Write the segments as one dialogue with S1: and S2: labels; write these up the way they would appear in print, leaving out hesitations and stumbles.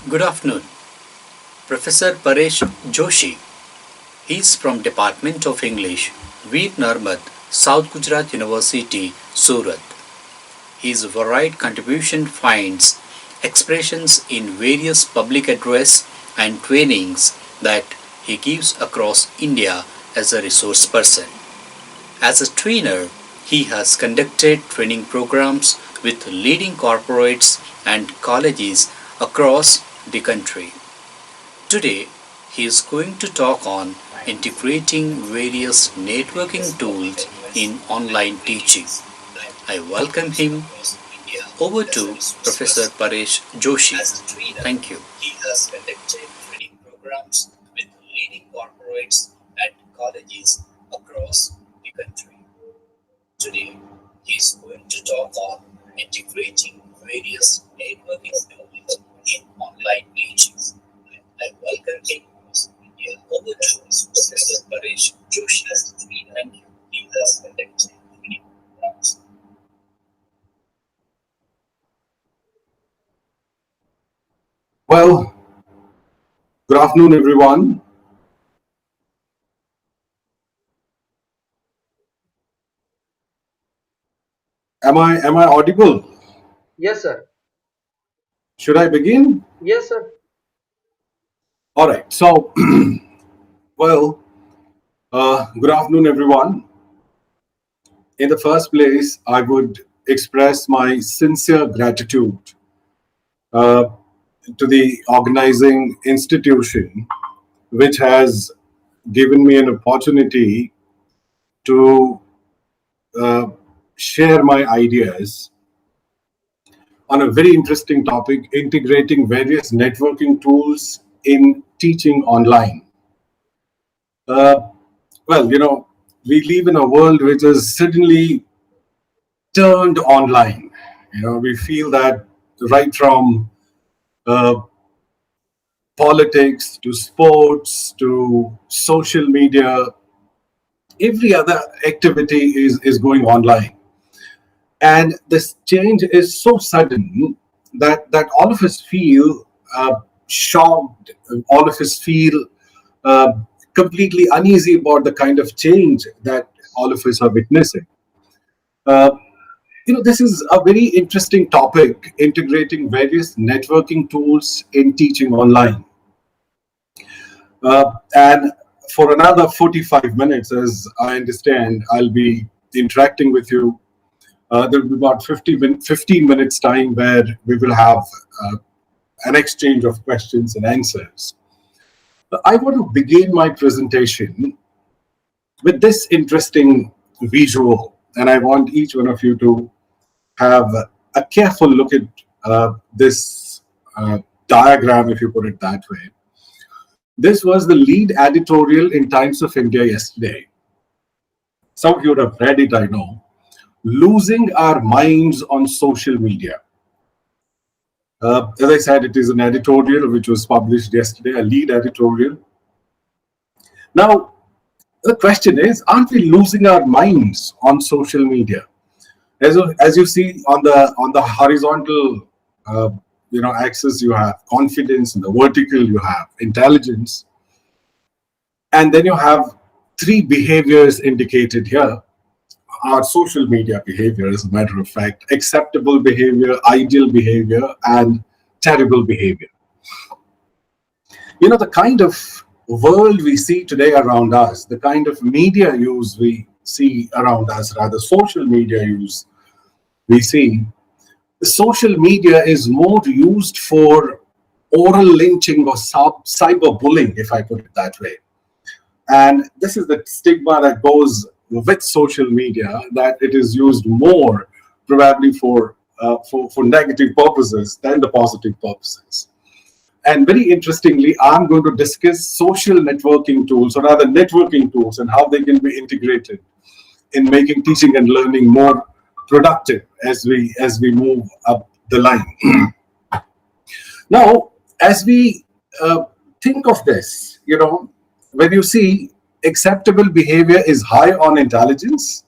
S1: Good afternoon. Professor Paresh Joshi. He's from Department of English, Veer Narmad, South Gujarat University, Surat. His varied contribution finds expressions in various public address and trainings that he gives across India as a resource person. As a trainer, he has conducted training programs with leading corporates and colleges across the country. Today, he is going to talk on integrating various networking tools in online teaching. I welcome him. Over to Professor Paresh Joshi. Thank you. He has conducted training programs with leading corporates and colleges across the country. Today, he is going to talk on integrating various networking tools in online teaching. I welcome him. Over to Professor Paresh Joshi. Thank you. He has conducted training programs.
S2: Well, good afternoon, everyone. Am I audible?
S3: Yes, sir.
S2: Should I begin?
S3: Yes, sir.
S2: All right. So, well, good afternoon, everyone. In the first place, I would express my sincere gratitude uh, to the organizing institution, which has given me an opportunity to uh, share my ideas on a very interesting topic, integrating various networking tools in teaching online. Uh, well, we live in a world which is suddenly turned online. We feel that right from uh, politics to sports to social media, every other activity is going online. And this change is so sudden that all of us feel shocked, all of us feel uh, completely uneasy about the kind of change that all of us are witnessing. Uh, this is a very interesting topic, integrating various networking tools in teaching online. And for another 45 minutes, as I understand, I'll be interacting with you. There will be about 15 minutes time where we will have uh, an exchange of questions and answers. I want to begin my presentation with this interesting visual, and I want each one of you to have a careful look at this diagram, if you put it that way. This was the lead editorial in Times of India yesterday. Some of you would have read it, I know. Losing our minds on social media. As I said, it is an editorial which was published yesterday, a lead editorial. Now, the question is, aren't we losing our minds on social media? As you see on the horizontal axis, you have confidence, and the vertical you have intelligence, and then you have three behaviors indicated here. Our social media behavior, as a matter of fact: acceptable behavior, ideal behavior, and terrible behavior. The kind of world we see today around us, the kind of media use we see around us, rather social media use we see, social media is more used for oral lynching or cyberbullying, if I put it that way. And this is the stigma that goes with social media, that it is used more probably for negative purposes than the positive purposes. And very interestingly, I'm going to discuss social networking tools, or rather networking tools, and how they can be integrated in making teaching and learning more productive as we move up the line. Now, as we think of this, when you see acceptable behavior is high on intelligence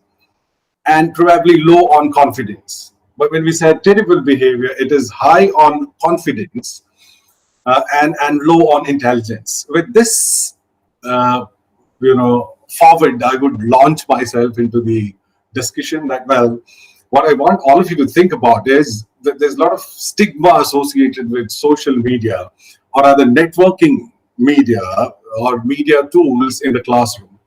S2: and probably low on confidence. But when we say terrible behavior, it is high on confidence and low on intelligence. With this, forward, I would launch myself into the discussion that, well, what I want all of you to think about is that there's a lot of stigma associated with social media or other networking media or media tools in the classroom.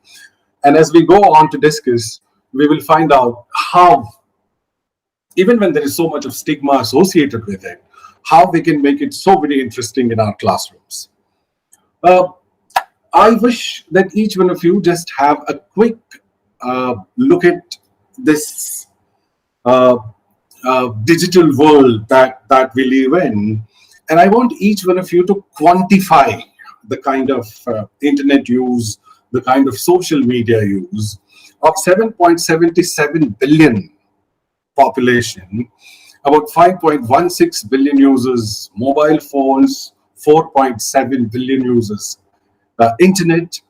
S2: And as we go on to discuss, we will find out how, even when there is so much of stigma associated with it, how we can make it so very interesting in our classrooms. Uh, I wish that each one of you just have a quick look at this uh, digital world that we live in. And I want each one of you to quantify the kind of internet use, the kind of social media use of 7.77 billion population, about 5.16 billion users mobile phones, 4.7 billion users internet,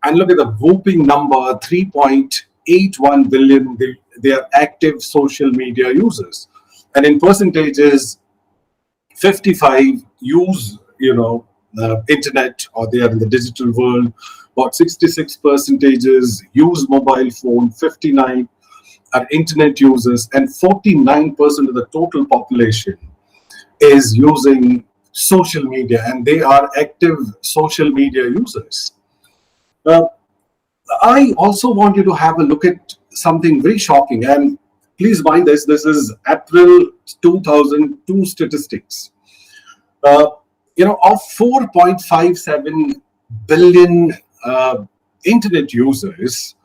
S2: and look at the whooping number, 3.81 billion, they are active social media users. And in percentages, 55 use, internet, or they are in the digital world. About 66 percentages use mobile phone, 59 are internet users, and 49% of the total population is using social media, and they are active social media users. Uh, I also want you to have a look at something very shocking, and please mind this is April 2002 statistics. Of 4.57 billion internet users,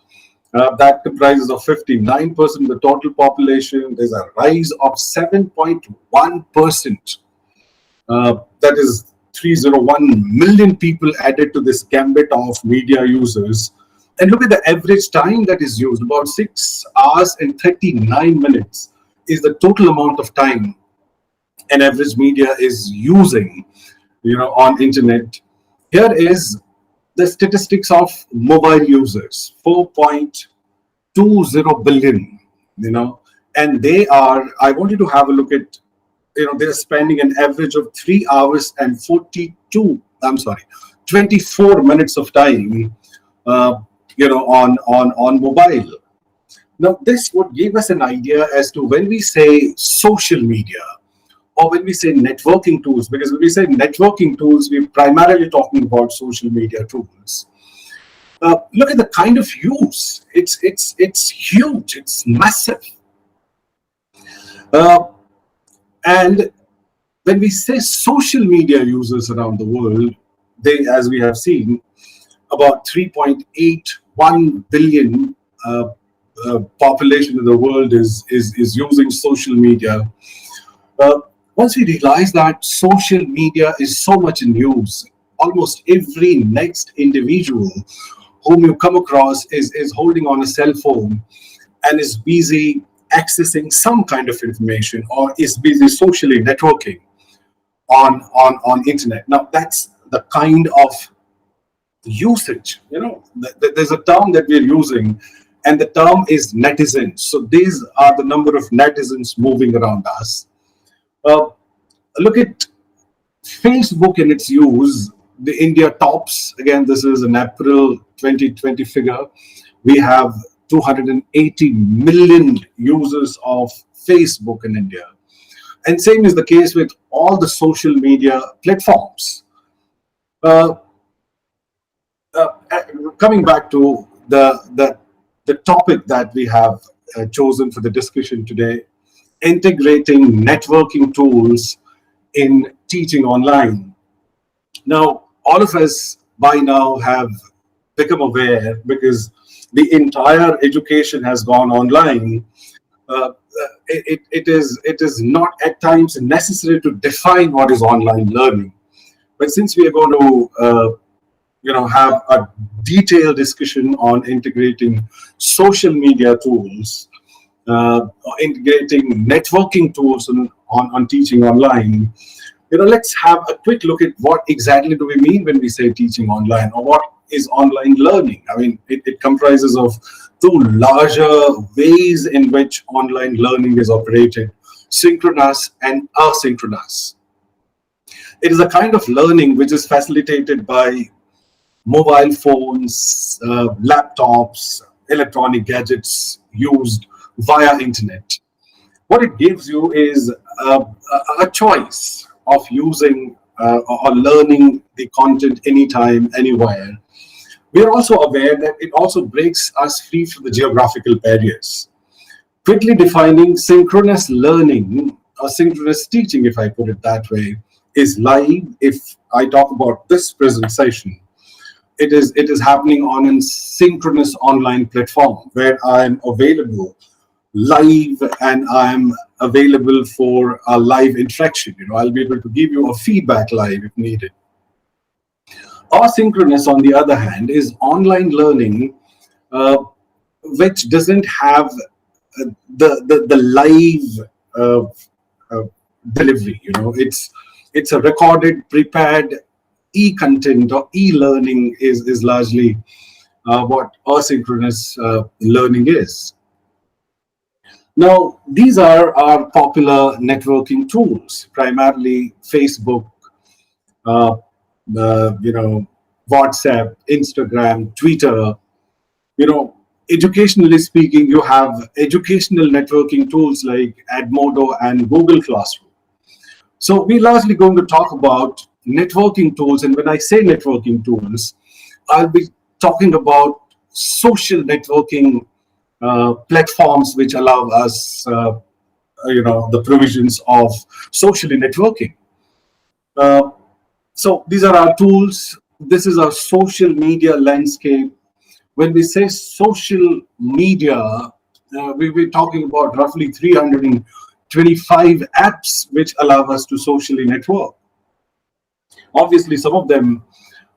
S2: that comprises of 59% of the total population. There's a rise of 7.1%. That is 301 million people added to this gambit of media users. And look at the average time that is used. About 6 hours and 39 minutes is the total amount of time an average media is using, on internet. Here is the statistics of mobile users, 4.20 billion, and they are, I want you to have a look at, they're spending an average of 3 hours and 24 minutes of time, on mobile. Now, this would give us an idea as to when we say social media or when we say networking tools, because when we say networking tools, we're primarily talking about social media tools. Look at the kind of use. It's huge. It's massive. And when we say social media users around the world, they, as we have seen, about 3.81 billion population of the world is using social media. Once we realize that social media is so much in use, almost every next individual whom you come across is holding on a cell phone and is busy accessing some kind of information or is busy socially networking on internet. Now, that's the kind of usage. There's a term that we're using, and the term is netizens. So these are the number of netizens moving around us. Look at Facebook in its use. The India tops, again, this is an April 2020 figure. We have 280 million users of Facebook in India. And same is the case with all the social media platforms. Coming back to the topic that we have chosen for the discussion today, integrating networking tools in teaching online. Now, all of us by now have become aware, because the entire education has gone online. It is not at times necessary to define what is online learning. But since we are going to have a detailed discussion on integrating social media tools, integrating networking tools on teaching online, let's have a quick look at what exactly do we mean when we say teaching online, or what is online learning. I mean, it comprises of two larger ways in which online learning is operated: synchronous and asynchronous. It is a kind of learning which is facilitated by mobile phones, laptops, electronic gadgets used via internet. What it gives you is a choice of using or learning the content anytime, anywhere. We are also aware that it also breaks us free from the geographical barriers. Quickly defining synchronous learning or synchronous teaching, if I put it that way, is live. If I talk about this present session, it is happening on a synchronous online platform where I'm available live and I'm available for a live interaction. I'll be able to give you a feedback live if needed. Asynchronous, on the other hand, is online learning, uh, which doesn't have the live delivery. It's a recorded, prepared e-content or e-learning is largely what asynchronous learning is. Now, these are our popular networking tools, primarily Facebook, uh, WhatsApp, Instagram, Twitter. Educationally speaking, you have educational networking tools like Edmodo and Google Classroom. So we're largely going to talk about networking tools. And when I say networking tools, I'll be talking about social networking platforms which allow us, the provisions of socially networking. Uh, so these are our tools. This is our social media landscape. When we say social media, we're talking about roughly 325 apps which allow us to socially network. Obviously, some of them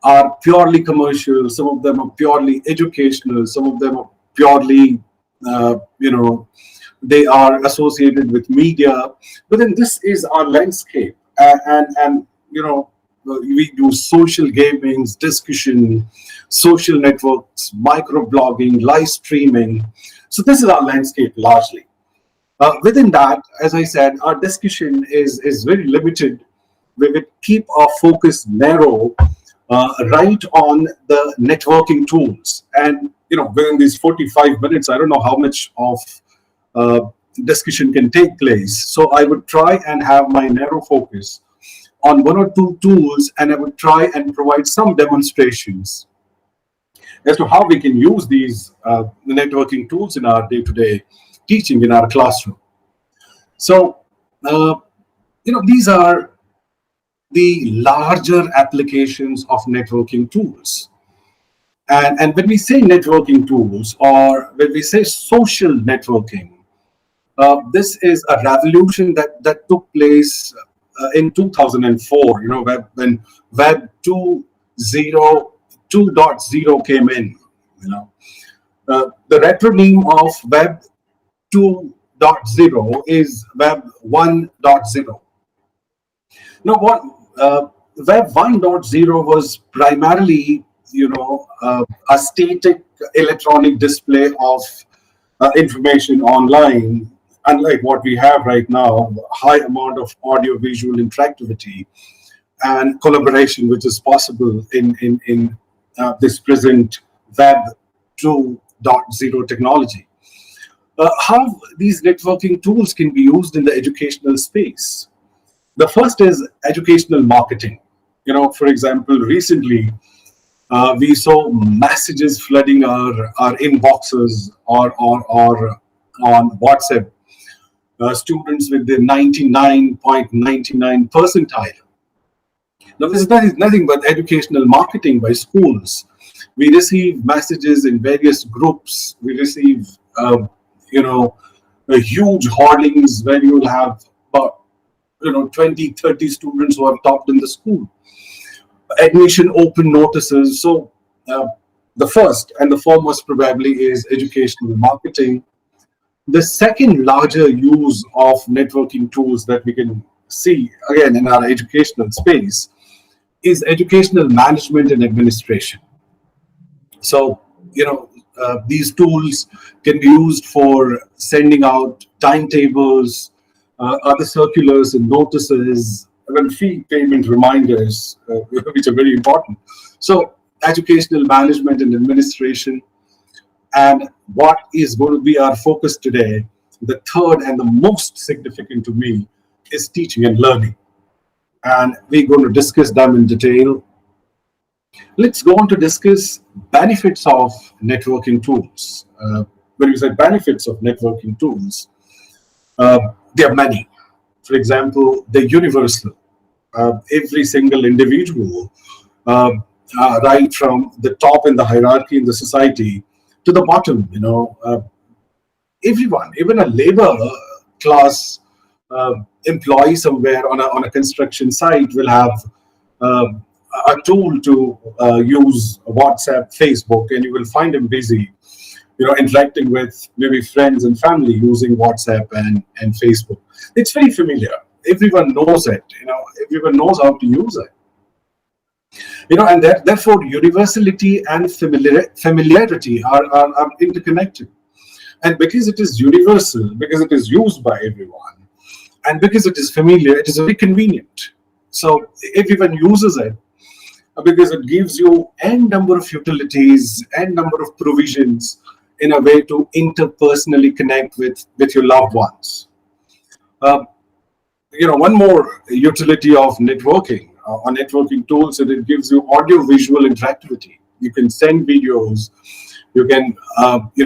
S2: are purely commercial, some of them are purely educational, some of them are purely, they are associated with media. But then this is our landscape, we do social gamings, discussion, social networks, microblogging, live streaming. So this is our landscape largely. Within that, as I said, our discussion is very limited. We will keep our focus narrow, right on the networking tools. And within these 45 minutes, I don't know how much of uh, discussion can take place. So I would try and have my narrow focus on one or two tools, and I would try and provide some demonstrations as to how we can use these networking tools in our day-to-day teaching in our classroom. So, these are the larger applications of networking tools. And when we say networking tools or when we say social networking, this is a revolution that took place in 2004, when Web 2.0 came in. The retronym of Web 2.0 is Web 1.0. Now, what Web 1.0 was primarily, a static electronic display of information online, unlike what we have right now, high amount of audio visual interactivity and collaboration, which is possible in this present Web 2.0 technology. How these networking tools can be used in the educational space. The first is educational marketing. For example, recently we saw messages flooding our inboxes or on WhatsApp, students with the 99.99 percentile. Now, this is nothing but educational marketing by schools. We receive messages in various groups. We receive, huge hoardings where you will have about 20, 30 students who have topped in the school. Admission open notices. So the first and the foremost probably is educational marketing. The second larger use of networking tools that we can see again in our educational space is educational management and administration. So, these tools can be used for sending out timetables, other circulars and notices, fee payment reminders, which are very important. So educational management and administration. And what is going to be our focus today, the third and the most significant to me, is teaching and learning. And we're going to discuss them in detail. Let's go on to discuss benefits of networking tools. When we say benefits of networking tools, there are many. For example, they're universal. Every single individual, right from the top in the hierarchy in the society to the bottom, everyone, even a labor class employee somewhere on a construction site will have uh, a tool to use WhatsApp, Facebook, and you will find him busy, interacting with maybe friends and family using WhatsApp and Facebook. It's very familiar. Everyone knows it. Everyone knows how to use it. And therefore universality and familiarity are interconnected. And because it is universal, because it is used by everyone, and because it is familiar, it is very convenient. So everyone uses it because it gives you n number of utilities, n number of provisions in a way to interpersonally connect with your loved ones. One more utility of networking or networking tools, and it gives you audio visual interactivity. You can send videos, you can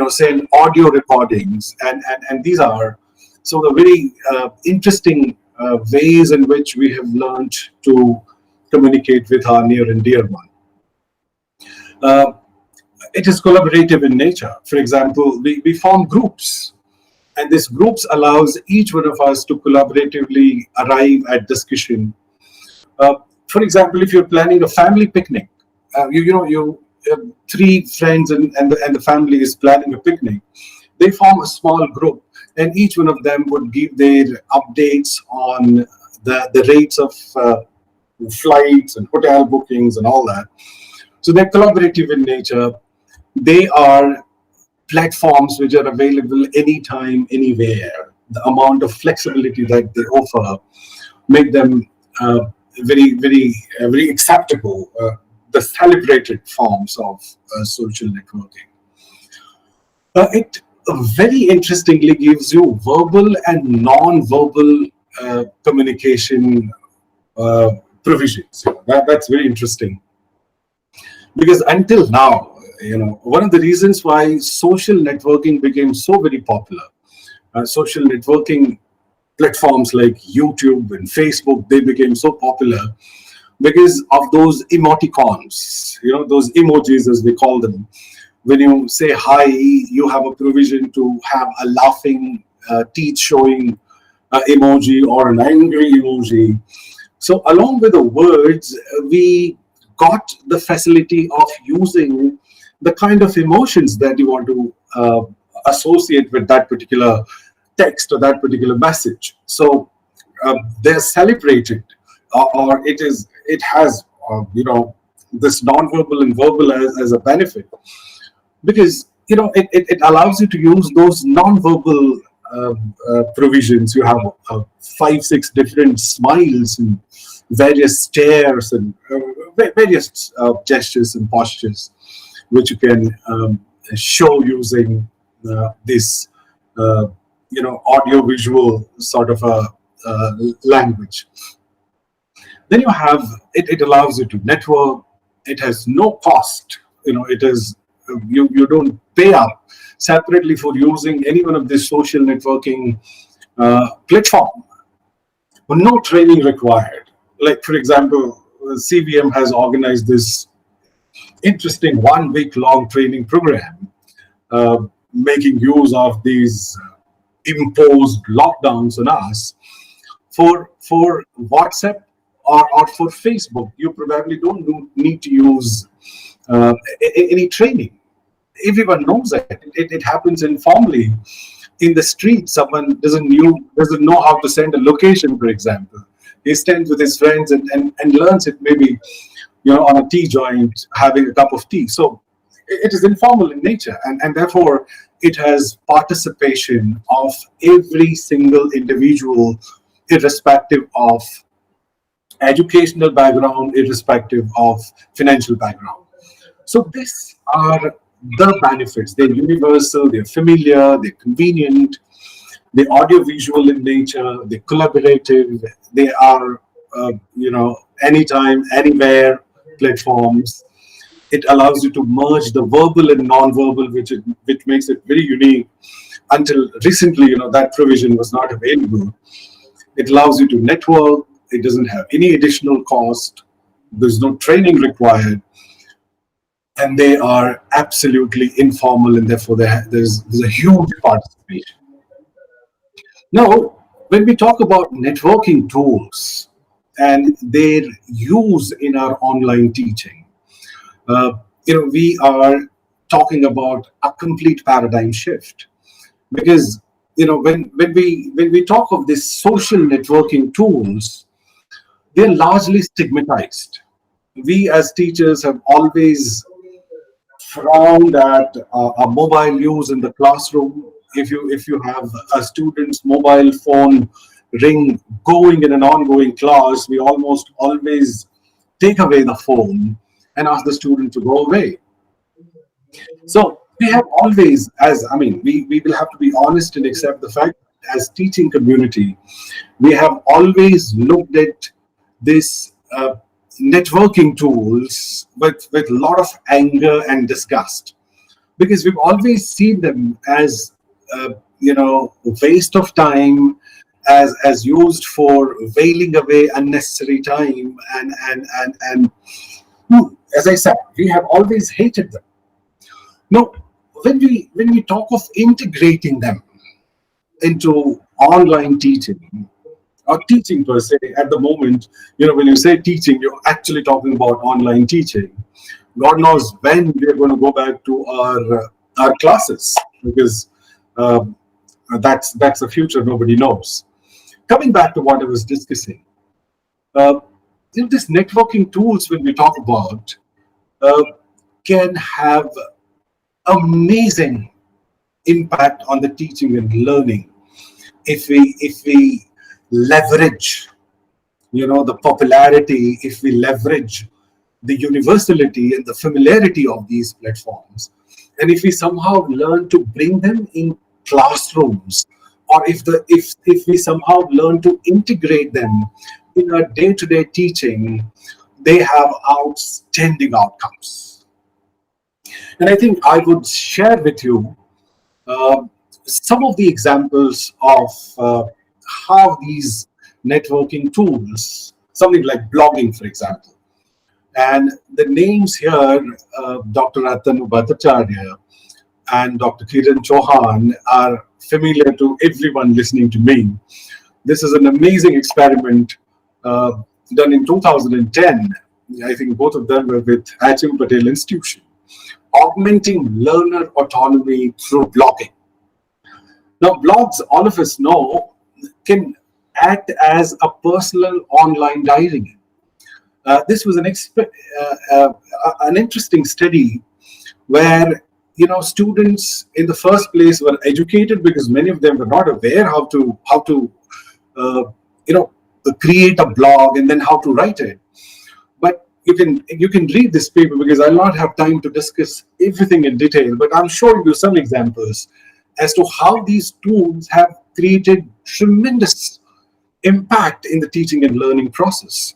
S2: send audio recordings, and these are some of the very interesting ways in which we have learned to communicate with our near and dear one. It is collaborative in nature. For example, we form groups, and this groups allows each one of us to collaboratively arrive at discussion. For example, if you're planning a family picnic, you three friends and the family is planning a picnic, they form a small group, and each one of them would give their updates on the rates of flights and hotel bookings and all that. So they're collaborative in nature. They are platforms which are available anytime, anywhere. The amount of flexibility that they offer make them very, very, very acceptable. The celebrated forms of social networking. It very interestingly gives you verbal and non-verbal communication provisions. That's very interesting. Because until now, one of the reasons why social networking became so very popular, social networking platforms like YouTube and Facebook, they became so popular because of those emoticons, those emojis as we call them. When you say hi, you have a provision to have a laughing, teeth showing emoji or an angry emoji. So along with the words, we got the facility of using the kind of emotions that you want to associate with that particular text or that particular message. So they're celebrated, or it has this non-verbal and verbal as a benefit, because it allows you to use those non-verbal provisions. You have 5-6 different smiles and various stares and various gestures and postures, which you can show using this audio-visual sort of a language. Then you have it allows you to network. It has no cost. It is you don't pay up separately for using any one of these social networking platform. No training required. Like, for example, CVM has organized this interesting 1-week-long training program, making use of these imposed lockdowns on us. For WhatsApp or for Facebook, you probably don't need to use any training. Everyone knows it. It happens informally in the street. Someone doesn't know how to send a location, for example. He stands with his friends and learns it maybe on a tea joint, having a cup of tea. So it is informal in nature, and therefore it has participation of every single individual, irrespective of educational background, irrespective of financial background. So these are the benefits. They're universal, they're familiar, they're convenient, they're audiovisual in nature, they're collaborative, they are, anytime, anywhere platforms. It allows you to merge the verbal and non-verbal, which makes it very unique. Until recently, that provision was not available. It allows you to network. It doesn't have any additional cost. There's no training required, and they are absolutely informal, and therefore there's a huge participation. Now, when we talk about networking tools and their use in our online teaching, we are talking about a complete paradigm shift, because when we talk of these social networking tools, they're largely stigmatized. We as teachers have always frowned at a mobile use in the classroom. If you have a student's mobile phone ring going in an ongoing class, we almost always take away the phone and ask the student to go away. So we have always, we will have to be honest and accept the fact, as teaching community, we have always looked at this networking tools with a lot of anger and disgust, because we've always seen them as waste of time, as used for wailing away unnecessary time, and as I said, we have always hated them. Now, when we talk of integrating them into online teaching, or teaching per se, at the moment, when you say teaching, you're actually talking about online teaching. God knows when we are going to go back to our classes, because that's the future. Nobody knows. Coming back to what I was discussing, these networking tools, when we talk about, can have amazing impact on the teaching and learning if we leverage the popularity, if we leverage the universality and the familiarity of these platforms, and if we somehow learn to bring them in classrooms, or if we somehow learn to integrate them in our day-to-day teaching, they have outstanding outcomes. And I think I would share with you some of the examples of how these networking tools, something like blogging, for example, and the names here, Dr. Atanu Bhattacharya and Dr. Kiran Chauhan, are familiar to everyone listening to me. This is an amazing experiment done in 2010. I think both of them were with HMPCDC Institution, augmenting learner autonomy through blogging. Now, blogs, all of us know, can act as a personal online diary. This was an interesting study where students in the first place were educated, because many of them were not aware how to create a blog and then how to write it. But you can read this paper, because I'll not have time to discuss everything in detail, but I'm showing you some examples as to how these tools have created tremendous impact in the teaching and learning process.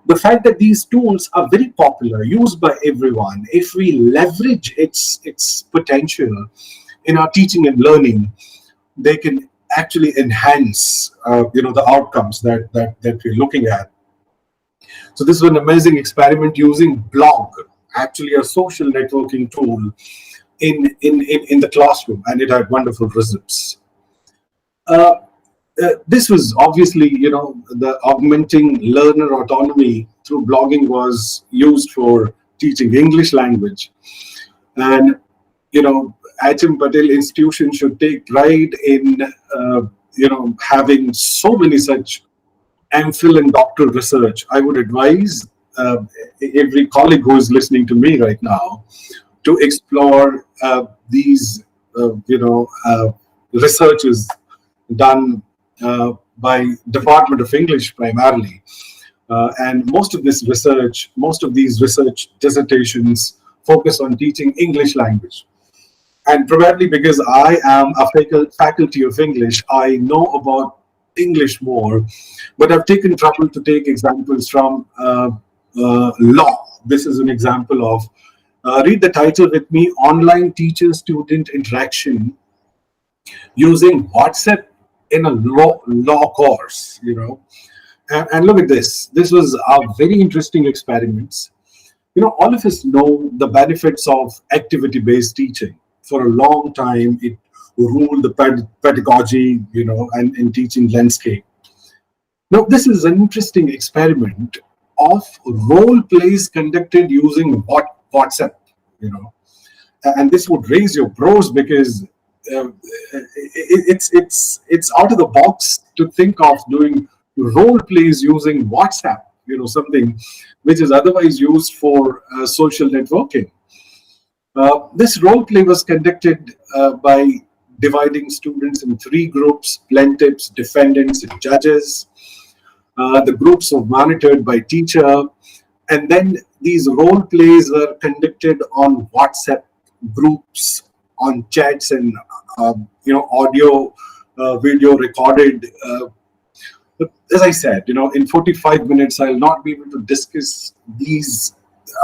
S2: The fact that these tools are very popular, used by everyone, if we leverage its potential in our teaching and learning, they can actually enhance the outcomes that we're looking at. So this was an amazing experiment using blog, actually a social networking tool, in the classroom, and it had wonderful results. This was obviously, the augmenting learner autonomy through blogging was used for teaching English language. And, HM Patel Institution should take pride in, having so many such MPhil and doctoral research. I would advise every colleague who is listening to me right now to explore these, researches done by Department of English primarily, And most of these research dissertations focus on teaching English language. And probably because I am a faculty of English, I know about English more, but I've taken trouble to take examples from law. This is an example of, read the title with me, Online Teacher-Student Interaction Using WhatsApp in a law course, And look at this. This was a very interesting experiment. All of us know the benefits of activity-based teaching. For a long time, it ruled the pedagogy, and teaching landscape. Now, this is an interesting experiment of role plays conducted using WhatsApp, and this would raise your brows because it's out of the box to think of doing role plays using WhatsApp, something which is otherwise used for social networking. This role play was conducted by dividing students in three groups: plaintiffs, defendants, and judges. The groups were monitored by teacher, and then these role plays were conducted on WhatsApp groups, on chats, and audio, video recorded. But as I said, in 45 minutes, I'll not be able to discuss these.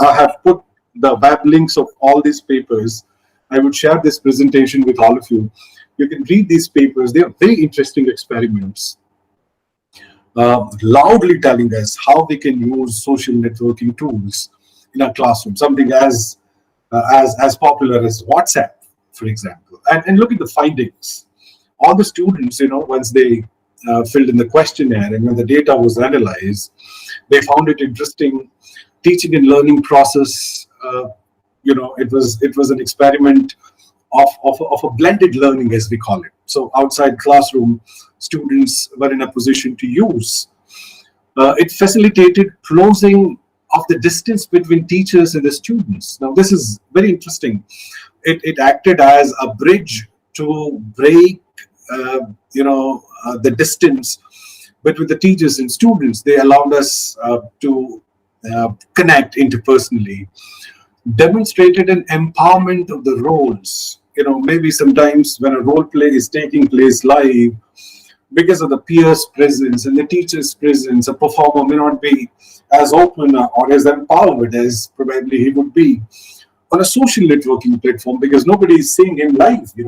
S2: I have put the web links of all these papers. I would share this presentation with all of you. You can read these papers. They are very interesting experiments, loudly telling us how we can use social networking tools in our classroom, something as popular as WhatsApp, for example. And look at the findings. All the students, once they filled in the questionnaire and when the data was analyzed, they found it interesting. Teaching and learning process, it was an experiment of a blended learning, as we call it. So outside classroom, students were in a position to use. It facilitated closing of the distance between teachers and the students. Now, this is very interesting. It acted as a bridge to break, the distance between the teachers and students. They allowed us to connect interpersonally, demonstrated an empowerment of the roles. Maybe sometimes when a role play is taking place live, because of the peers' presence and the teacher's presence, a performer may not be as open or as empowered as probably he would be on a social networking platform, because nobody is seeing him live. He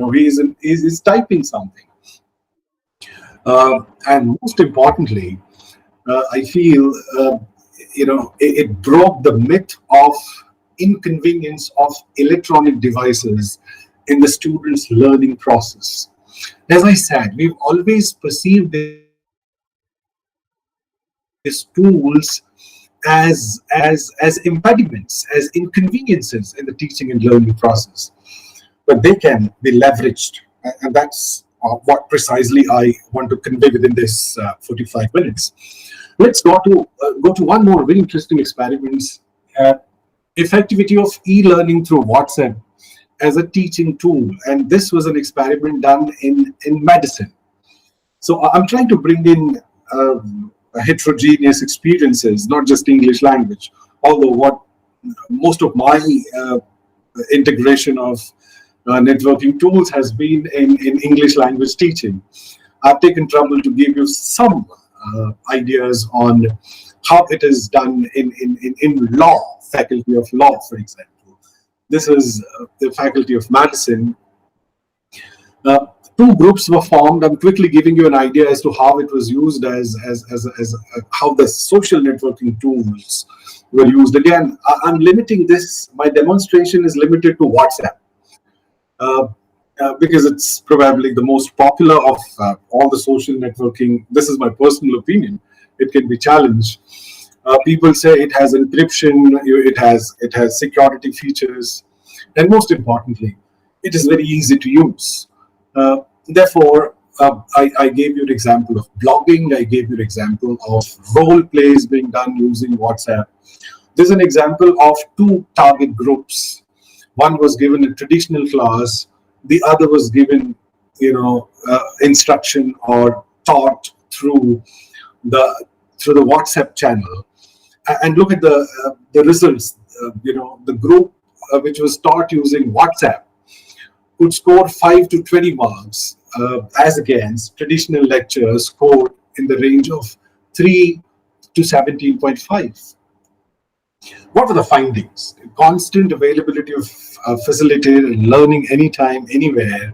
S2: is typing something. And most importantly, I feel, it broke the myth of inconvenience of electronic devices in the students' learning process. As I said, we've always perceived these tools as impediments, as inconveniences in the teaching and learning process, but they can be leveraged, and that's what precisely I want to convey within this 45 minutes. Let's go to one more very interesting experiment. Effectivity of e-learning through WhatsApp as a teaching tool, and this was an experiment done in medicine. So I'm trying to bring in heterogeneous experiences, not just English language, although what most of my integration of networking tools has been in English language teaching. I've taken trouble to give you some ideas on how it is done in law, faculty of law, for example. This is the faculty of medicine. Two groups were formed. I'm quickly giving you an idea as to how it was used, as how the social networking tools were used. Again, I'm limiting this. My demonstration is limited to WhatsApp because it's probably the most popular of all the social networking. This is my personal opinion. It can be challenged. People say it has encryption, it has security features, and most importantly, it is very easy to use. Therefore, I gave you an example of blogging. I gave you an example of role plays being done using WhatsApp. There's an example of two target groups. One was given a traditional class, the other was given, instruction or taught through the WhatsApp channel. And look at the results. The group which was taught using WhatsApp could score 5 to 20 marks, as against traditional lectures scored in the range of 3 to 17.5. What were the findings? Constant availability of facilitated learning anytime, anywhere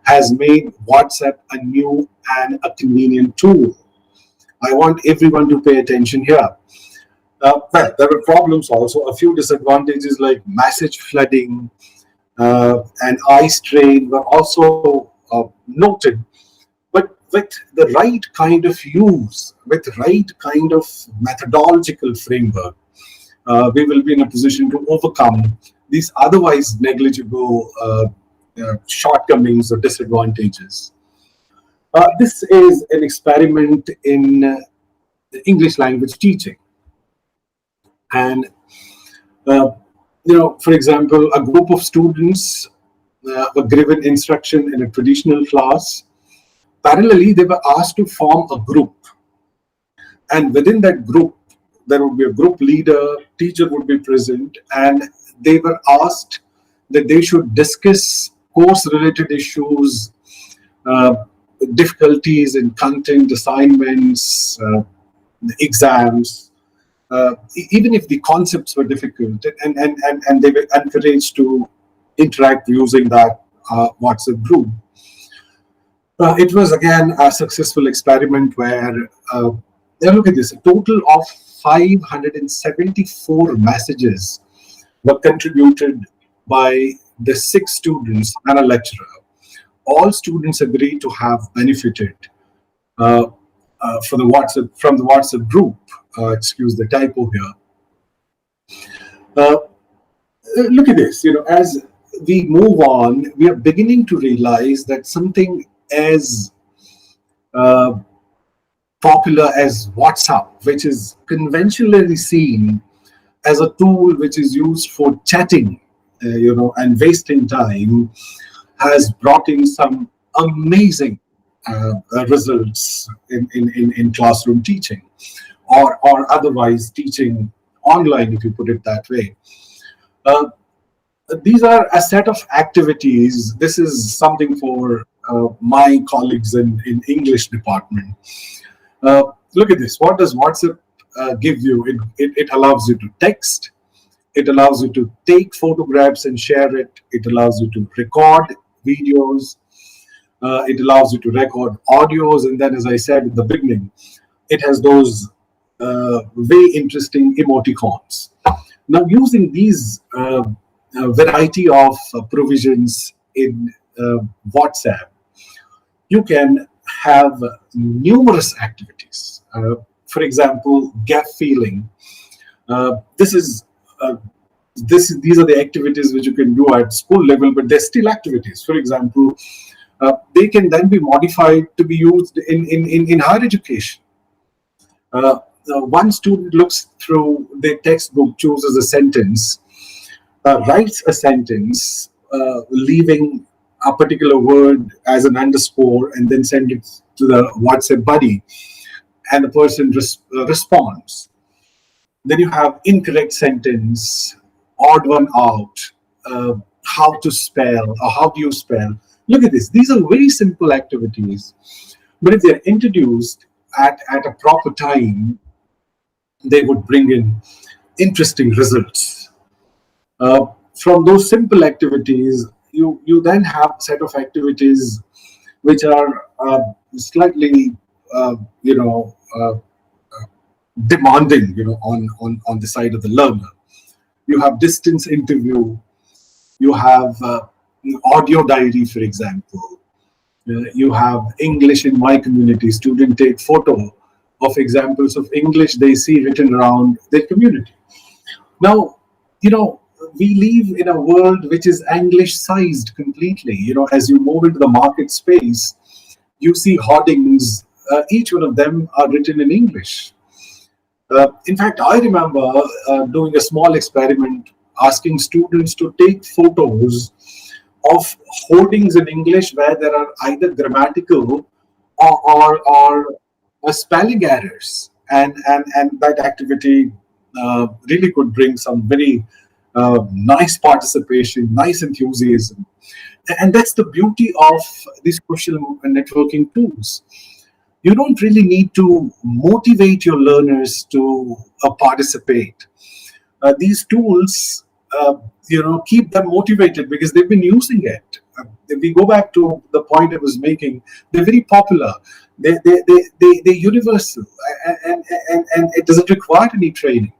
S2: has made WhatsApp a new and a convenient tool. I want everyone to pay attention here. Well, there were problems also, a few disadvantages like message flooding and eye strain were also noted. But with the right kind of use, with right kind of methodological framework, we will be in a position to overcome these otherwise negligible shortcomings or disadvantages. This is an experiment in English language teaching. And, for example, a group of students were given instruction in a traditional class. Parallelly, they were asked to form a group. And within that group, there would be a group leader, teacher would be present, and they were asked that they should discuss course-related issues, difficulties in content, assignments, exams, even if the concepts were difficult, and they were encouraged to interact using that WhatsApp group. It was again a successful experiment where, look at this, a total of 574 messages were contributed by the 6 students and a lecturer. All students agreed to have benefited from the WhatsApp group. Excuse the typo here. Look at this. As we move on, we are beginning to realize that something as popular as WhatsApp, which is conventionally seen as a tool which is used for chatting, and wasting time, has brought in some amazing results in classroom teaching, or otherwise teaching online, if you put it that way. These are a set of activities. This is something for my colleagues in English department. Look at this. What does WhatsApp give you? It allows you to text. It allows you to take photographs and share it. It allows you to record videos. It allows you to record audios. And then, as I said in the beginning, it has those very interesting emoticons. Now, using these variety of provisions in WhatsApp, you can have numerous activities. For example, gap filling. These are the activities which you can do at school level, but they're still activities. For example, they can then be modified to be used in higher education. One student looks through their textbook, chooses a sentence, writes a sentence, leaving a particular word as an underscore, and then send it to the WhatsApp buddy, and the person responds. Then you have incorrect sentence, odd one out, how to spell, or how do you spell. Look at this. These are very simple activities, but if they're introduced at a proper time, they would bring in interesting results. From those simple activities, you then have a set of activities which are slightly, demanding, on the side of the learner. You have distance interview. You have audio diary, for example. You have English in my community. Student take photo of examples of English they see written around their community. Now, we live in a world which is English-sized completely. As you move into the market space, you see hoardings. Each one of them are written in English. In fact, I remember doing a small experiment, asking students to take photos of hoardings in English where there are either grammatical or spelling errors, and that activity really could bring some very nice participation, nice enthusiasm. And that's the beauty of these social networking tools. You don't really need to motivate your learners to participate. These tools, keep them motivated because they've been using it. If we go back to the point I was making, they're very popular. They're universal, and it doesn't require any training.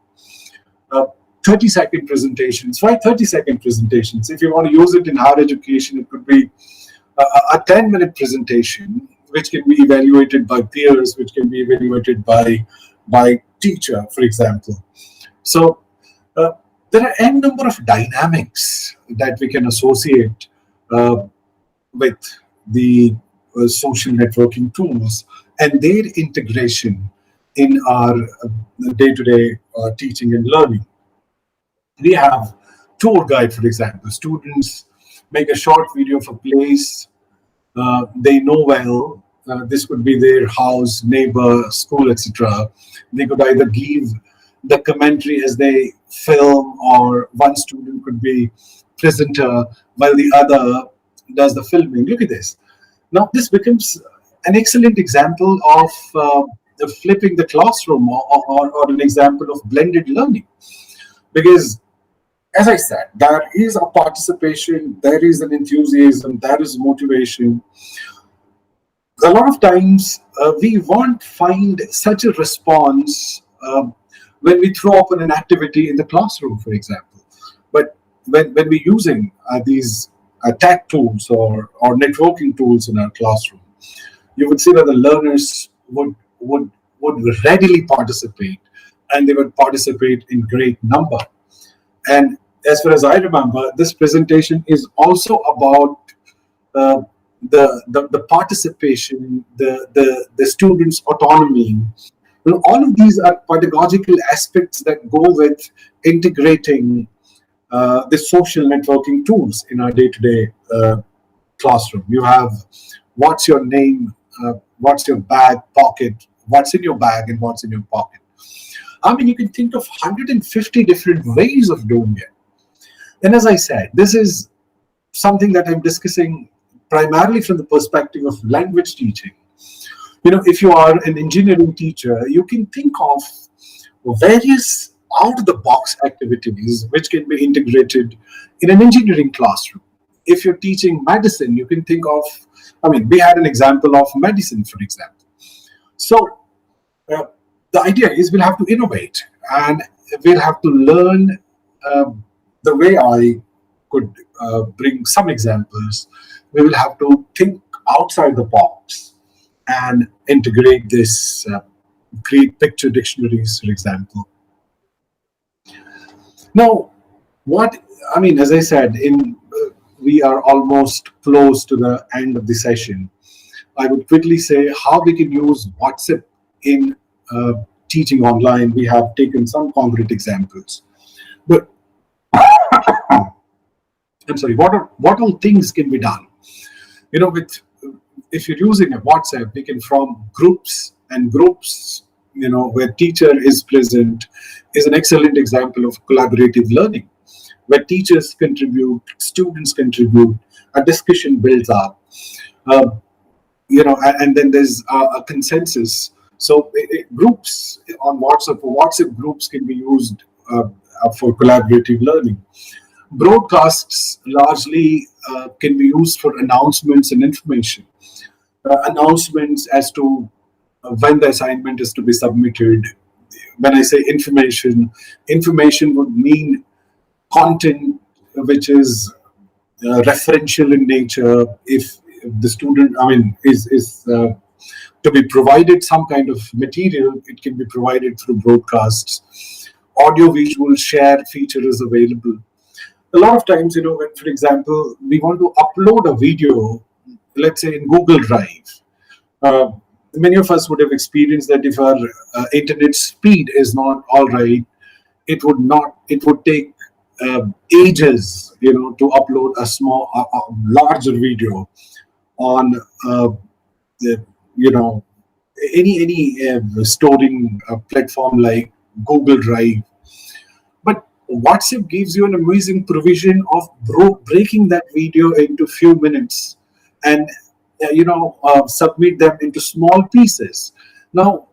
S2: uh, 30-second presentations, right? 30-second presentations. If you want to use it in higher education, it could be a 10-minute presentation, which can be evaluated by peers, which can be evaluated by teacher, for example. So uh, there are n number of dynamics that we can associate uh, with the social networking tools and their integration in our day-to-day teaching and learning. We have tour guide, for example. Students make a short video of a place they know well. This could be their house, neighbor, school, etc. They could either give the commentary as they film, or one student could be presenter while the other does the filming. Look at this. Now, this becomes an excellent example of the flipping the classroom, or an example of blended learning. Because, as I said, there is a participation, there is an enthusiasm, there is motivation. A lot of times we won't find such a response when we throw up an activity in the classroom, for example. But when we're using these tech tools or networking tools in our classroom, you would see that the learners would readily participate, and they would participate in great number. And as far as I remember, this presentation is also about uh, the participation, the students' autonomy. Well, all of these are pedagogical aspects that go with integrating the social networking tools in our day-to-day classroom. You have what's your name, what's your bag, pocket, what's in your bag, and what's in your pocket. I mean, you can think of 150 different ways of doing it. And as I said, this is something that I'm discussing primarily from the perspective of language teaching. If you are an engineering teacher, you can think of various out of the box activities which can be integrated in an engineering classroom. If you're teaching medicine, you can think of, I mean, we had an example of medicine, for example. So uh, the idea is we'll have to innovate, and we'll have to learn. uh, the way I could bring some examples, we will have to think outside the box and integrate this, create picture dictionaries, for example. Now, what I mean, as I said, we are almost close to the end of the session. I would quickly say how we can use WhatsApp in uh, teaching online. We have taken some concrete examples, but I'm sorry, what all things can be done? With if you're using a WhatsApp, we can form groups, and groups, where teacher is present, is an excellent example of collaborative learning, where teachers contribute, students contribute, a discussion builds up, uh, and then there's a consensus. So groups on WhatsApp groups can be used for collaborative learning. Broadcasts largely can be used for announcements and information. Announcements as to when the assignment is to be submitted. When I say information would mean content which is referential in nature. If the student, I mean, is to be provided some kind of material, it can be provided through broadcasts. Audio visual share feature is available. A lot of times, when, for example, we want to upload a video, let's say in Google Drive, uh, many of us would have experienced that if our internet speed is not all right, it would take ages, to upload a larger video on, the, you know, any storing platform like Google Drive. WhatsApp gives you an amazing provision of breaking that video into few minutes and submit them into small pieces. Now,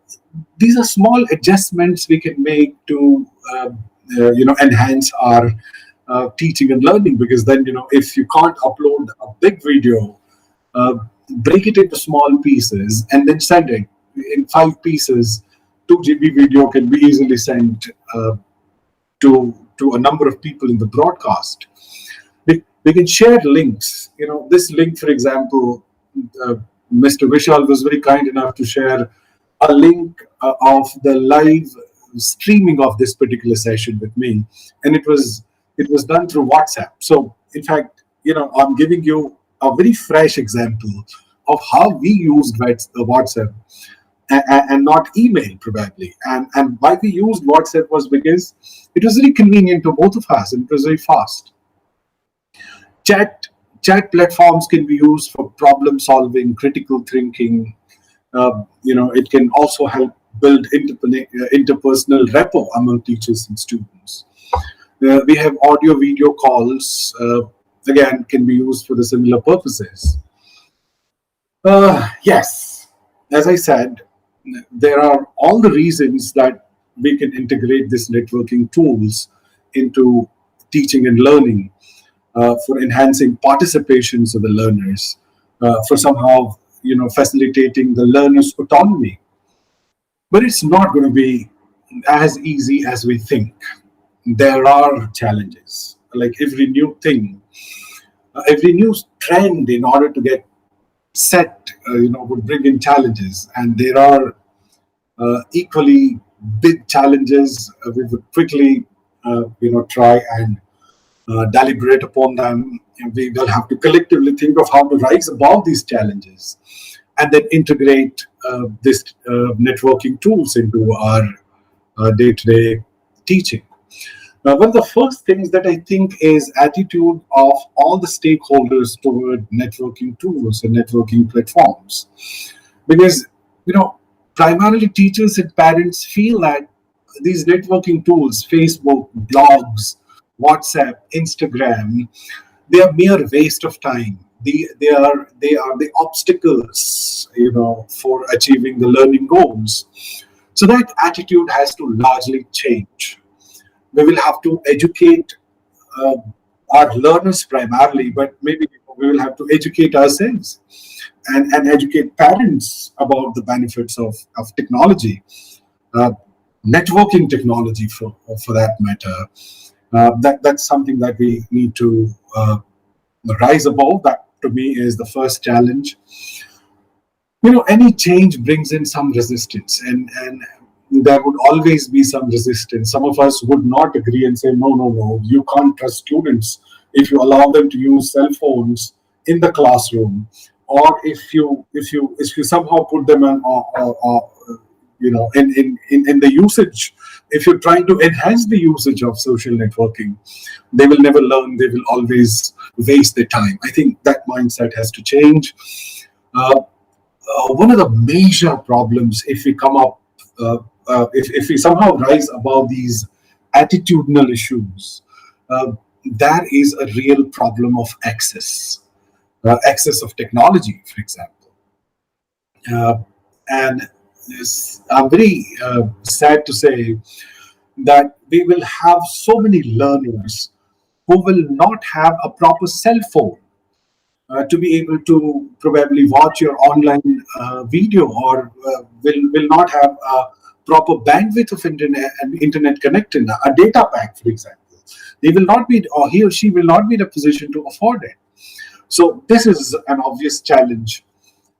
S2: these are small adjustments we can make to enhance our teaching and learning, because then if you can't upload a big video, uh, break it into small pieces and then send it in 5 pieces. 2 GB video can be easily sent to a number of people in the broadcast. We can share links. This link, for example, uh, Mr. Vishal was very kind enough to share a link of the live streaming of this particular session with me, and it was done through WhatsApp. So, in fact, I'm giving you a very fresh example of how we used WhatsApp and not email probably. And why we used WhatsApp was because it was very convenient to both of us and it was very fast. Chat platforms can be used for problem solving, critical thinking. It can also help build interpersonal rapport among teachers and students. We have audio video calls, again, can be used for the similar purposes. Yes, as I said, there are all the reasons that we can integrate these networking tools into teaching and learning, for enhancing participations of the learners, for somehow facilitating the learner's autonomy. But it's not going to be as easy as we think. There are challenges. Like every new thing, every new trend, in order to get set, would bring in challenges, and there are equally big challenges. We would quickly, try and deliberate upon them, and we will have to collectively think of how to rise above these challenges, and then integrate this networking tools into our day-to-day teaching. One of the first things that I think is attitude of all the stakeholders toward networking tools and networking platforms, because primarily teachers and parents feel that these networking tools, Facebook, blogs, WhatsApp, Instagram, they are mere waste of time. They are the obstacles, for achieving the learning goals. So that attitude has to largely change. We will have to educate uh, our learners primarily, but maybe we will have to educate ourselves and educate parents about the benefits of technology, uh, networking technology for that matter. That's something that we need to rise above. That to me is the first challenge. Any change brings in some resistance, and there would always be some resistance. Some of us would not agree and say, no, you can't trust students if you allow them to use cell phones in the classroom, or if you somehow put them on, in the usage. If you're trying to enhance the usage of social networking, they will never learn. They will always waste their time. I think that mindset has to change. Uh, One of the major problems, if we come up, if we somehow rise above these attitudinal issues, there is a real problem of access of technology, for example. Uh, and I'm very sad to say that we will have so many learners who will not have a proper cell phone to be able to probably watch your online video, or will not have a proper bandwidth of internet connection, a data pack, for example. They will not be, or he or she will not be in a position to afford it. So this is an obvious challenge,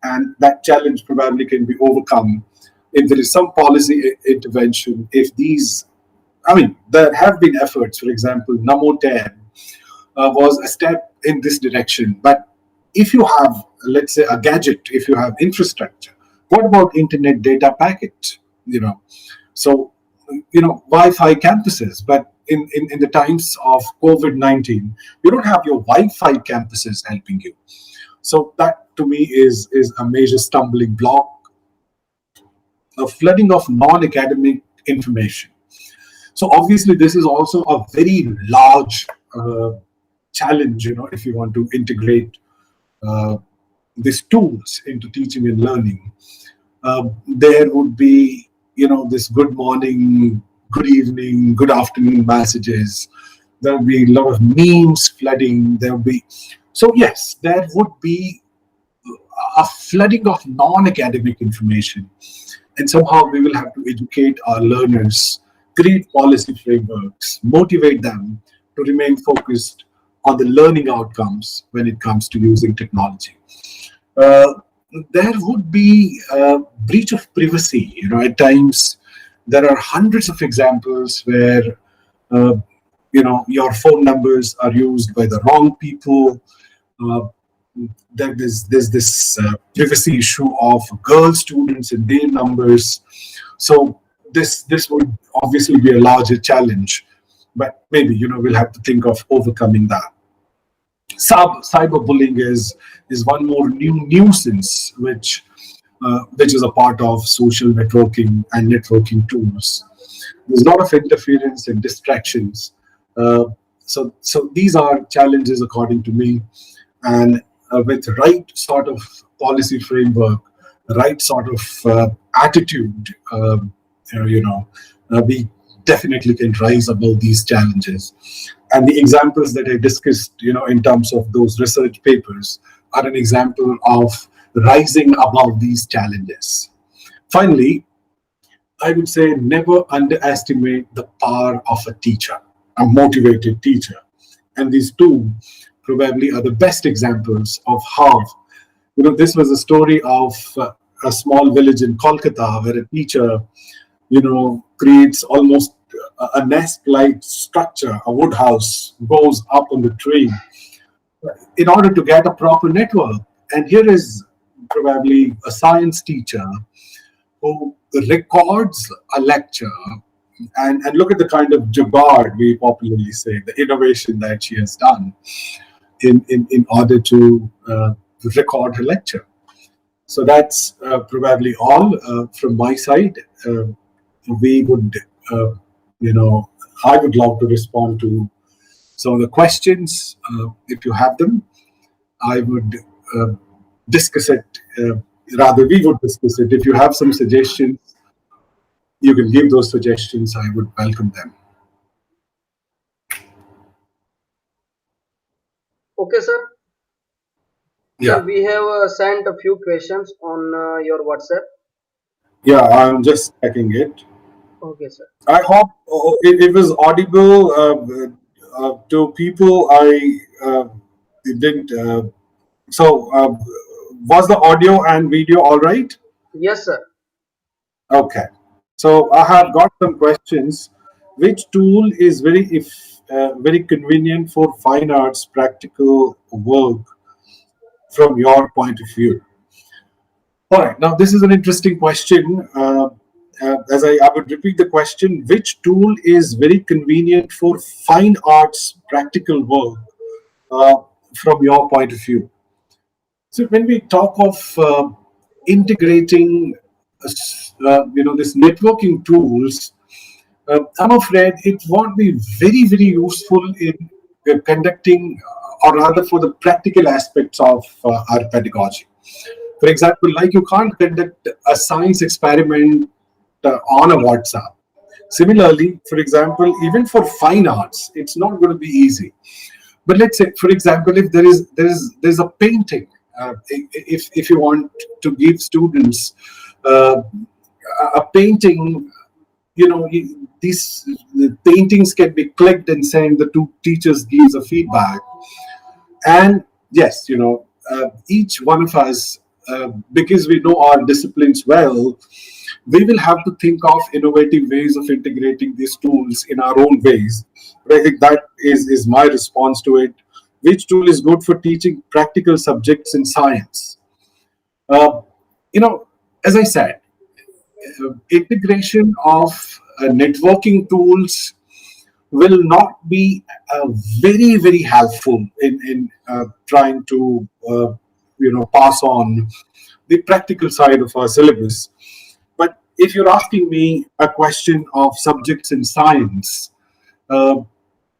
S2: and that challenge probably can be overcome if there is some policy intervention. If these, I mean, there have been efforts. For example, Namo Tab was a step in this direction. But if you have, let's say, a gadget, if you have infrastructure, what about internet data packet? So Wi-Fi campuses, but in the times of COVID-19, you don't have your Wi-Fi campuses helping you. So that to me is a major stumbling block. A flooding of non-academic information. So obviously, this is also a very large challenge, if you want to integrate uh, these tools into teaching and learning. There would be, this good morning, good evening, good afternoon messages. There would be a lot of memes flooding. There would be, so yes, there would be a flooding of non-academic information, and somehow we will have to educate our learners, create policy frameworks, motivate them to remain focused on the learning outcomes when it comes to using technology. uh, there would be a breach of privacy. At times there are hundreds of examples where uh, your phone numbers are used by the wrong people. Uh, there's this privacy issue of girl students and their numbers. So this would obviously be a larger challenge, but maybe we'll have to think of overcoming that. Cyberbullying is one more new nuisance which is a part of social networking and networking tools. There's a lot of interference and distractions. Uh, so these are challenges according to me, and with right sort of policy framework, right sort of attitude, we definitely can rise above these challenges. And the examples that I discussed, in terms of those research papers, are an example of rising above these challenges. Finally, I would say never underestimate the power of a teacher, a motivated teacher. And these two probably are the best examples of how, this was a story of a small village in Kolkata where a teacher, creates almost a nest-like structure, a wood house, goes up on the tree in order to get a proper network. And here is probably a science teacher who records a lecture, and look at the kind of jugaad, we popularly say, the innovation that she has done in order to record her lecture. So that's probably all from my side. We would, uh, you know, I would love to respond to some of the questions if you have them. I would uh, discuss it. Rather, we would discuss it. If you have some suggestions, you can give those suggestions. I would welcome them.
S3: Okay, sir. Sir,
S2: Yeah,
S3: we have sent a few questions on your WhatsApp.
S2: yeah. I'm just checking it.
S3: Okay, sir.
S2: I hope it was audible to people. I didn't. Was the audio and video all right?
S3: Yes, sir.
S2: Okay. So I have got some questions. Which tool is very convenient for fine arts practical work from your point of view? All right. Now this is an interesting question. I would repeat the question: which tool is very convenient for fine arts practical work uh, from your point of view? So when we talk of integrating, this networking tools, I'm afraid it won't be very, very useful in conducting, or rather for the practical aspects of our pedagogy. For example, like you can't conduct a science experiment on a WhatsApp. Similarly, for example, even for fine arts, it's not going to be easy. But let's say, for example, if there's a painting, if you want to give students uh, a painting, these the paintings can be clicked and sent. The two teachers gives a feedback, and yes, each one of us, because we know our disciplines well, we will have to think of innovative ways of integrating these tools in our own ways. But I think that is my response to it. Which tool is good for teaching practical subjects in science? Uh, as I said, integration of networking tools will not be very, very helpful in trying to pass on the practical side of our syllabus. But if you're asking me a question of subjects in science, uh,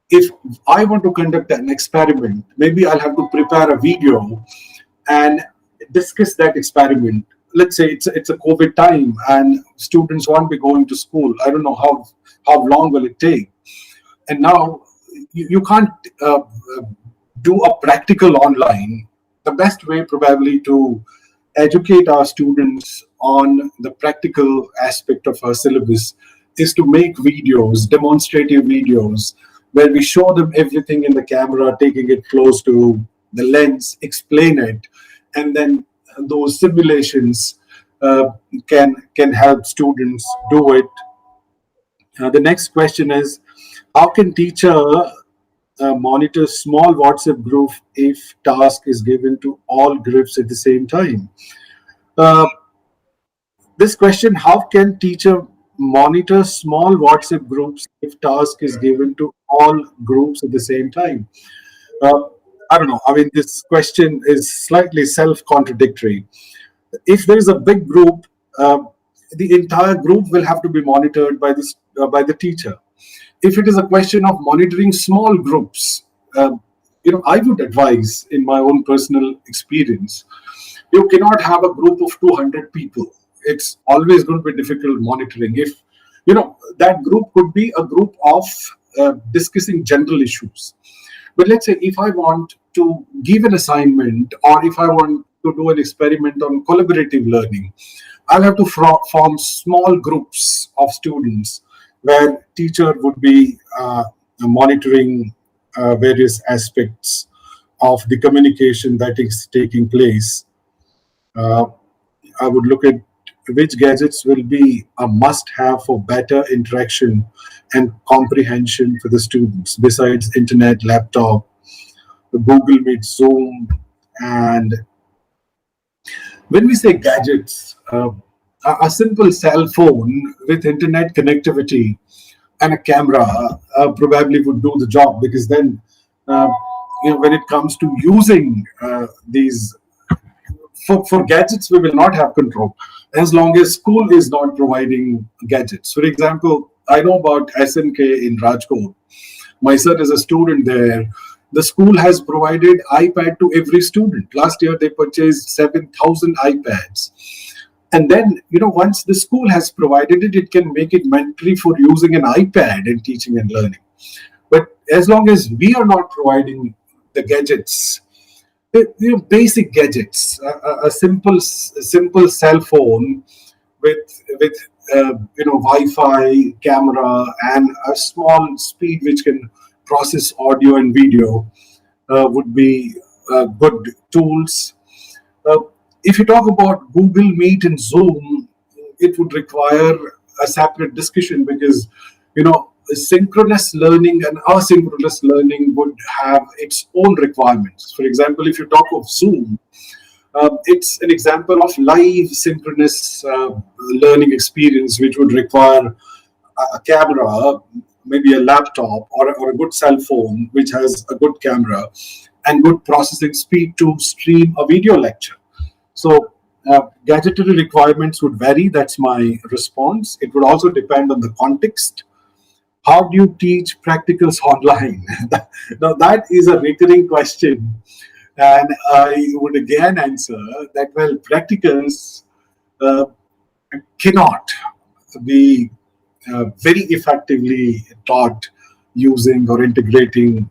S2: if I want to conduct an experiment, maybe I'll have to prepare a video and discuss that experiment. Let's say it's a COVID time and students won't be going to school. I don't know how long will it take. And now you can't do a practical online. The best way probably to educate our students on the practical aspect of our syllabus is to make videos, demonstrative videos, where we show them everything in the camera, taking it close to the lens, explain it, and then those simulations can help students do it. The next question is, how can teacher monitor small WhatsApp group if task is given to all groups at the same time? Uh, this question, how can teacher monitor small WhatsApp groups if task is given to all groups at the same time? Uh, I don't know. I mean, this question is slightly self-contradictory. If there is a big group, the entire group will have to be monitored by the teacher. If it is a question of monitoring small groups, I would advise, in my own personal experience, you cannot have a group of 200 people. It's always going to be difficult monitoring. If that group could be a group of discussing general issues. But let's say if I want to give an assignment, or if I want to do an experiment on collaborative learning, I'll have to form small groups of students where teacher would be monitoring various aspects of the communication that is taking place. Uh, I would look at which gadgets will be a must-have for better interaction and comprehension for the students, besides internet, laptop, Google Meet, Zoom. And when we say gadgets, a simple cell phone with internet connectivity and a camera probably would do the job, because then when it comes to using these for gadgets, we will not have control as long as school is not providing gadgets. For example, I know about SNK in Rajkot. My son is a student there. The school has provided iPad to every student. Last year, they purchased 7,000 iPads. And then, once the school has provided it, it can make it mandatory for using an iPad in teaching and learning. But as long as we are not providing the gadgets, basic gadgets, a simple cell phone with Wi-Fi, camera, and a small speed which can process audio and video would be good tools. If you talk about Google Meet and Zoom, it would require a separate discussion, because synchronous learning and asynchronous learning would have its own requirements. For example, if you talk of Zoom, it's an example of live synchronous learning experience, which would require a camera, maybe a laptop or a good cell phone, which has a good camera and good processing speed to stream a video lecture. So gadgetary requirements would vary. That's my response. It would also depend on the context. How do you teach practicals online? Now, that is a recurring question. And I would again answer that, well, practicals cannot be very effectively taught using or integrating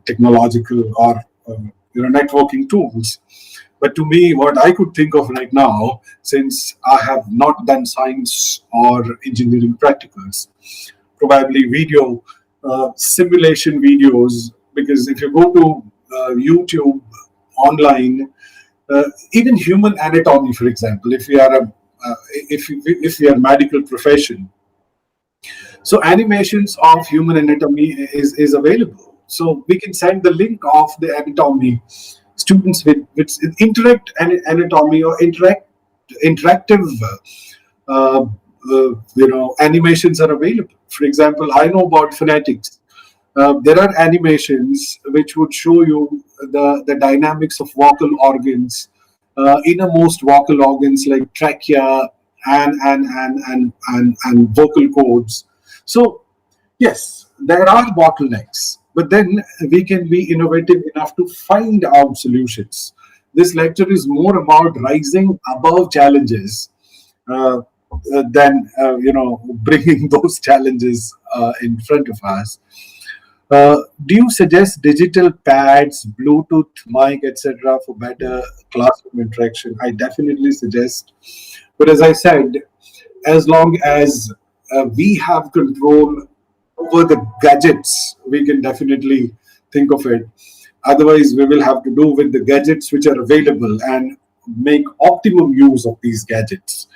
S2: technological or networking tools. But to me, what I could think of right now, since I have not done science or engineering practicals, probably video simulation videos, because if you go to YouTube online, even human anatomy, for example, if we are if we are medical profession, so animations of human anatomy is available. So we can send the link of the anatomy. Students with interact anatomy or interactive animations are available. For example, I know about phonetics. There are animations which would show you the dynamics of vocal organs, innermost vocal organs like trachea, and vocal cords. So yes, there are bottlenecks, but then we can be innovative enough to find out solutions. This lecture is more about rising above challenges uh, than bringing those challenges in front of us. Do you suggest digital pads, Bluetooth mic, etc., for better classroom interaction? I definitely suggest. But as I said, as long as we have control over the gadgets, we can definitely think of it. Otherwise, we will have to do with the gadgets which are available and make optimum use of these gadgets.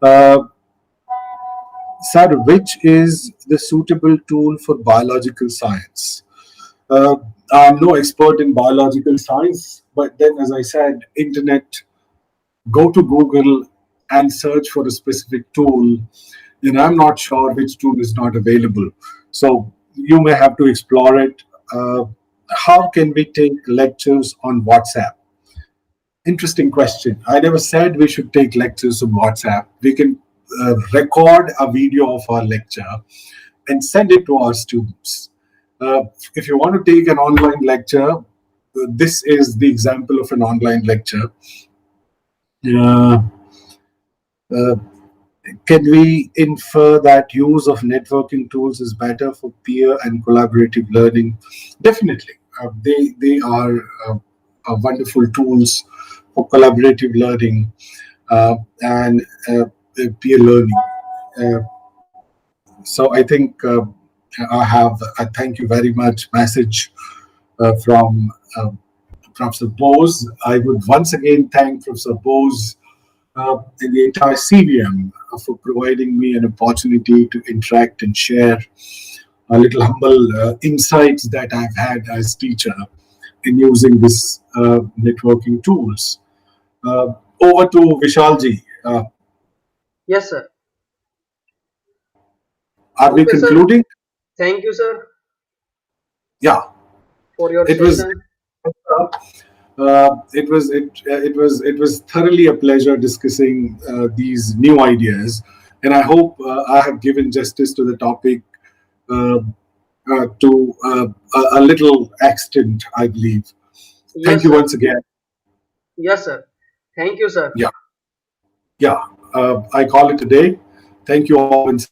S2: Uh, Sir, which is the suitable tool for biological science? Uh, I'm no expert in biological science, but then, as I said, internet, go to Google and search for a specific tool. And I'm not sure which tool is not available. So you may have to explore it. Uh, how can we take lectures on WhatsApp? Interesting question. I never said we should take lectures on WhatsApp. We can record a video of our lecture and send it to our students. Uh, if you want to take an online lecture, this is the example of an online lecture. Uh, uh, can we infer that use of networking tools is better for peer and collaborative learning? Definitely. They are wonderful tools for collaborative learning and peer learning. Uh, so I think I have a thank you very much message from Professor Bose. I would once again thank Professor Bose and the entire CVM for providing me an opportunity to interact and share a little humble insights that I've had as teacher in using this networking tools. Uh, Over to Vishalji.
S3: Yes, sir.
S2: Are we
S3: Okay, sir.
S2: concluding?
S3: Thank you, sir,
S2: Yeah,
S3: for your
S2: it was.
S3: session.
S2: It was thoroughly a pleasure discussing these new ideas, and I hope I have given justice to the topic uh, to a little extent, I believe. Thank
S3: Yes,
S2: you
S3: sir.
S2: once again.
S3: Yes, sir. Thank you, sir.
S2: Yeah, yeah. I call it a day. Thank you all once